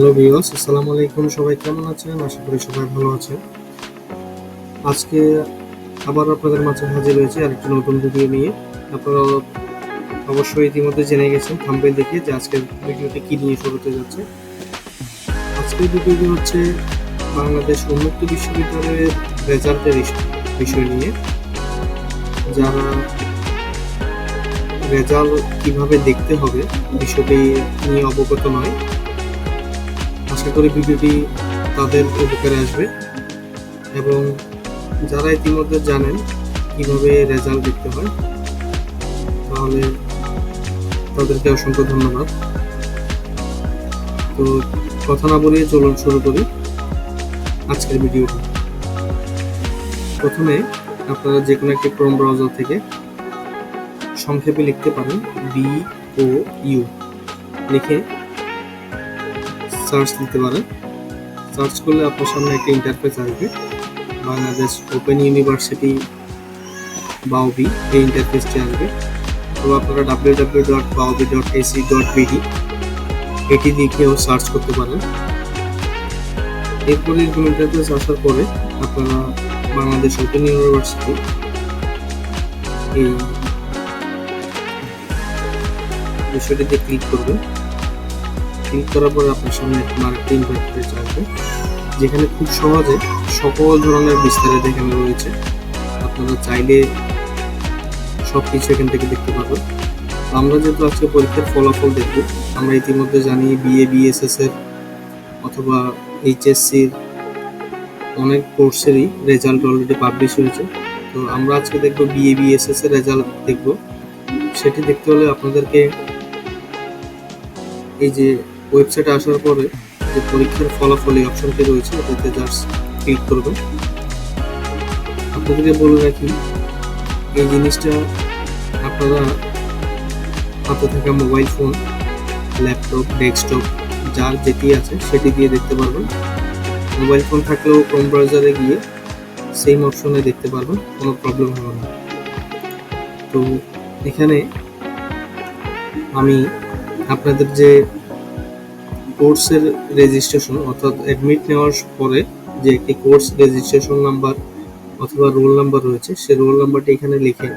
Hello viewers, আসসালামু আলাইকুম। সবাই কেমন আছেন? আশা করি সবাই ভালো আছেন। আজকে আবার আপনাদের মাঝে হাজির হয়েছি আরেকটি নতুন ভিডিও নিয়ে। আপনারা অবশ্যই ইতিমধ্যে জেনে গেছেন থাম্বনেল দেখে যে আজকের ভিডিওটি কি নিয়ে শুরু হতে যাচ্ছে। আজকের ভিডিওটি হচ্ছে বাংলাদেশ উন্মুক্ত বিশ্ববিদ্যালয়ের রেজাল্টের বিষয় নিয়ে। যারা রেজাল্ট কিভাবে দেখতে হবে বিষয়টি নিয়ে অবগত নয়, আশা করি ভিডিওটি তাদের উপকারে আসবে। এবং যারা ইতিমধ্যে জানেন কিভাবে রেজাল্ট দেখতে হয়, তাহলে তাদেরকে অসংখ্য ধন্যবাদ। তো কথা না বলিয়ে চলুন শুরু করি আজকের ভিডিওটি। প্রথমে আপনারা যে কোনো একটি ক্রোম ব্রাউজার থেকে সংক্ষেপে লিখতে পারেন BOU লিখে সার্চ দিতে পারেন। সার্চ করলে আপনার সামনে একটা ইন্টারফেস আসবে, বাংলাদেশ ওপেন ইউনিভার্সিটি বাউবি, এই ইন্টারফেসটি আসবে। তো আপনারা www.baobi.ac.bd এটি লিখেও সার্চ করতে পারেন। এরপরে এরকম ইন্টারফেস আসার পরে আপনারা বাংলাদেশ ওপেন ইউনিভার্সিটি এই বিষয়টিতে ক্লিক করবেন। ক্লিক করার পরে আপনার সামনে আরেকটি ইন্টারফেস আসবে, যেখানে খুব সহজে সকল ধরনের বিস্তারিত এখানে রয়েছে। আপনারা চাইলে সবকিছু এখান থেকে দেখতে পাবেন। আমরা যেহেতু আজকে পরীক্ষার ফলাফল দেখব, আমরা ইতিমধ্যে জানি BA BSS এর অথবা HSC-র অনেক কোর্সেরই রেজাল্ট অলরেডি পাবলিশ হয়েছে। তো আমরা আজকে দেখব BA BSS এর রেজাল্ট দেখব। সেটি দেখতে হলে আপনাদেরকে এই যে ওয়েবসাইটে আসার পরে যে পরীক্ষার ফলাফল এই অপশনটি রয়েছে, এটাতে জাস্ট ক্লিক করবেন। আপনাদেরকে বলে রাখি, এই জিনিসটা আপনারা হাতে থাকা মোবাইল ফোন, ল্যাপটপ, ডেস্কটপ যার যেটি আছে সেটি দিয়ে দেখতে পারবেন। মোবাইল ফোন থাকলেও ক্রোম ব্রাউজারে গিয়ে সেম অপশনে দেখতে পারবেন, কোনো প্রবলেম হবে না। তো এখানে আমি আপনাদের যে কোর্সের রেজিস্ট্রেশন অর্থাৎ অ্যাডমিট নেওয়ার পরে যে একটি কোর্স রেজিস্ট্রেশন নাম্বার অথবা রোল নাম্বার রয়েছে, সেই রোল নাম্বারটি এখানে লিখে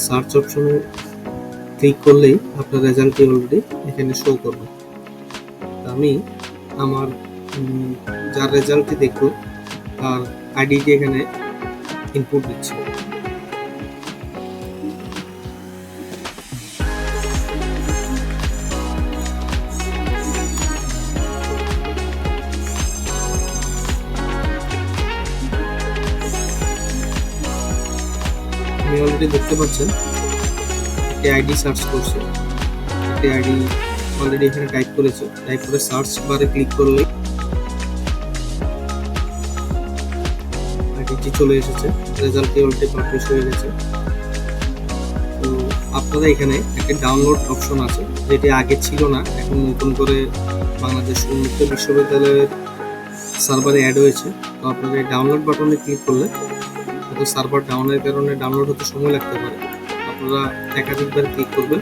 সার্চ অপশনে ক্লিক করলেই আপনার রেজাল্টটি অলরেডি এখানে শো করবে। আমি আমার যার রেজাল্টটি দেখব তার আইডিটি এখানে ইনপুট দিচ্ছি। আপনি অলরেডি দেখতে পাচ্ছেন একটি আইডি সার্চ করছে, একটি আইডি অলরেডি এখানে টাইপ করেছে। টাইপ করে সার্চ বারে ক্লিক করলে আইডিটি চলে এসেছে, রেজাল্টটি অলরেডি পাবলিশ হয়ে গেছে। তো আপনারা এখানে একটা ডাউনলোড অপশন আছে, যেটি আগে ছিল না, এখন নতুন করে বাংলাদেশ উন্মুক্ত বিশ্ববিদ্যালয়ের সার্ভারে অ্যাড হয়েছে। তো আপনারা এই ডাউনলোড বাটনে ক্লিক করলে হয়তো সার্ভার ডাউনের কারণে ডাউনলোড হতে সময় লাগতে পারে। আপনারা একাধিকবার ক্লিক করবেন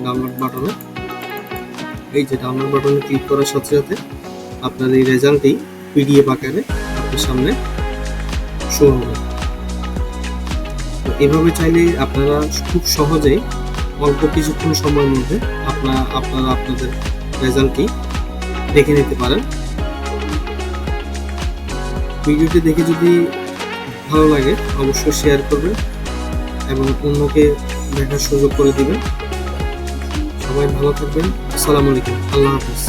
ডাউনলোড বাটনে। এই যে ডাউনলোড বাটনে ক্লিক করার সাথে সাথে আপনার এই রেজাল্টটি PDF আকারে আপনার সামনে শো হবে। তো এভাবে চাইলে আপনারা খুব সহজেই অল্প কিছুক্ষণ সময়ের মধ্যে আপনারা আপনাদের রেজাল্টটি দেখে নিতে পারেন। ভিডিওটি দেখে যদি ভালো লাগে অবশ্যই শেয়ার করবেন এবং অন্যকে দেখার সুযোগ করে দিবেন। সবাই ভালো থাকবেন। আসসালামু আলাইকুম। আল্লাহ হাফেজ।